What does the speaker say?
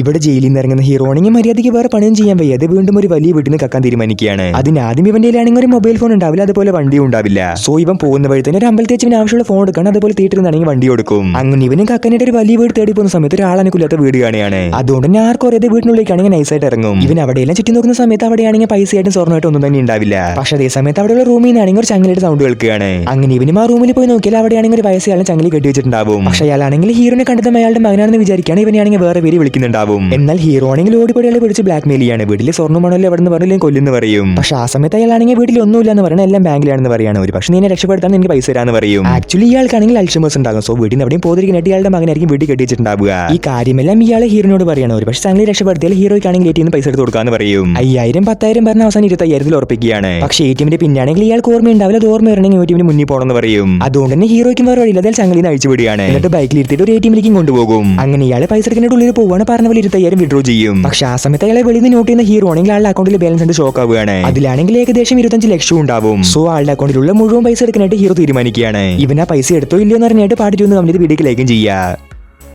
ഇവിടെ ജയിലിൽ നിന്ന് ഇറങ്ങുന്ന ഹീറോണെങ്കിൽ മര്യാദയ്ക്ക് വേറെ പണിയും ചെയ്യാൻ വയ്യ. അത് വീണ്ടും ഒരു വലിയ വീട്ടിന് കക്കാൻ തീരുമാനിക്കുകയാണ്. അതിനാദ്യം ഇവന്റെ ആണെങ്കിൽ ഒരു മൊബൈൽ ഫോൺ ഉണ്ടാവില്ല, അതുപോലെ വണ്ടിയും ഉണ്ടാവില്ല. സോ ഇവൻ പോകുന്ന വഴി തന്നെ ഒരു അമ്പലത്തിൽ വെച്ച് ആവശ്യമുള്ള ഫോൺ എടുക്കണം, അതുപോലെ തിയേറ്ററിൽ നിന്നാണെങ്കിൽ വണ്ടി കൊടുക്കും. അങ്ങനെ ഇവനും കക്കാനായിട്ട് ഒരു വലിയ വീട് തേടി പോകുന്ന സമയത്ത് ഒരാളനുകൂലാത്ത വീട് കാണുകയാണ്. അതുകൊണ്ട് തന്നെ ആർക്കും അറിയാതെ വീട്ടിനുള്ളിലേക്കാണെങ്കിൽ നൈസായിട്ട് ഇറങ്ങും. ഇവൻ അവിടെയെല്ലാം ചുറ്റി നോക്കുന്ന സമയത്ത് അവിടെയാണെങ്കിൽ പൈസയായിട്ടും സ്വർണ്ണമായിട്ടും ഒന്നും തന്നെ ഉണ്ടാവില്ല. പക്ഷേ അതേ സമയത്ത് അവിടെയുള്ള റൂമിൽ നിന്നാണെങ്കിൽ ഒരു ചങ്ങലയുടെ സൗണ്ട് കേൾക്കുകയാണ്. അങ്ങനെ ഇവനും ആ റൂമിൽ പോയി നോക്കിയാൽ അവിടെയാണെങ്കിൽ ഒരു വയസ്സായാലും ചങ്ങലി കെട്ടി വെച്ചിട്ടുണ്ടാവും. പക്ഷേ അയാളാണെങ്കിൽ ഹീറോനെ കണ്ടതും അയാളുടെ മകനാണെന്ന് വിചാരിക്കുകയാണ്. ഇവനെയാണെങ്കിൽ വേറെ പേര് വിളിക്കുന്നുണ്ടാവും. എന്നാൽ ഹീറോ ആണെങ്കിൽ ഓടിപ്പൊടിയാളെ പിടിച്ച് ബ്ലാക്ക് മെയിൽ ചെയ്യാണ്. വീട്ടിലെ സ്വർണ്ണമാണല്ലോ എവിടെ നിന്ന് പറഞ്ഞാലും കൊല്ലുന്നു പറയും. പക്ഷേ ആ സമയത്ത് അയാളാണെങ്കിൽ വീട്ടിൽ ഒന്നുമില്ലെന്ന് പറയണം, എല്ലാം ബാങ്കിലാണെന്ന് പറയാണ്. ഒരു പക്ഷേ നീനെ രക്ഷപ്പെടുത്താൻ എനിക്ക് പൈസ തരാന്ന് പറയും. ആക്ച്വലി ഇയാൾക്കാണെങ്കിൽ അൽഷിമേഴ്സ് ഉണ്ടാകും. സോ വീട്ടിൽ എവിടെയും പോതിരിക്കാനായിട്ട് ഇയാളുടെ മകനായിരിക്കും വീട്ടിൽ കെട്ടിച്ചിട്ടുണ്ടാവുക. ഈ കാര്യമെല്ലാം ഇയാളെ ഹീറോനോട് പറയാണ്. ഒരു പക്ഷേ ചങ്ങലി രക്ഷപ്പെടുത്തിയാൽ ഹീറോയ്ക്കാണെങ്കിൽ ATM പൈസ എടുത്ത് കൊടുക്കാന്ന് പറയും. 5000 10,000 പറഞ്ഞ അവസാനം 25,000 ഉറപ്പിക്കുകയാണ്. പക്ഷേ ATMന്റെ പിന്നാണെങ്കിൽ ഇയാൾക്ക് ഓർമ്മ ഉണ്ടാവില്ല. അത് ഓർമ്മ വരണമെങ്കിൽ ATMന് മുന്നിൽ പോകണമെന്ന് പറയും. അതുകൊണ്ട് തന്നെ ഹീറോയ്ക്കും വേറെ വഴിയില്ല, അതിൽ ചങ്ങലിന്ന് അഴിച്ചു വിടുകയാണ്. എന്നിട്ട് ബൈക്കിൽ ഇരുത്തിയിട്ട് ഒരു ATMിലേക്കും കൊണ്ടുപോകും. അങ്ങനെ ഇയാളെ പൈസ എടുക്കാനായിട്ട് ഉള്ളിൽ പോവാണ്. പറഞ്ഞ പോലെ 25,000 വിഡ്രോ ചെയ്യും. പക്ഷേ ആ സമയത്ത് അയാളെ വെളിയിൽ നിന്ന് നോട്ട് ചെയ്യുന്ന ഹീറോ ആണെങ്കിൽ ആളുടെ അക്കൗണ്ടിൽ ബാലൻസ് ഉണ്ട് ഷോക്ക് ആവുകയാണ്. അതിലാണെങ്കിൽ ഏകദേശം 25 ലക്ഷം ഉണ്ടാവും. സോ ആളുടെ അക്കൗണ്ടിലുള്ള മുഴുവൻ പൈസ എടുക്കാനായിട്ട് ഹീറോ തീരുമാനിക്കുകയാണ്. ഇവൻ ആ പൈസ എടുത്തോ ഇല്ലയോ എന്ന് പറഞ്ഞിട്ട് പാട്ടിട്ട് ഒന്ന് കംപ്ലീറ്റ് വീഡിയോക്ക് ലൈക്കും ചെയ്യുക.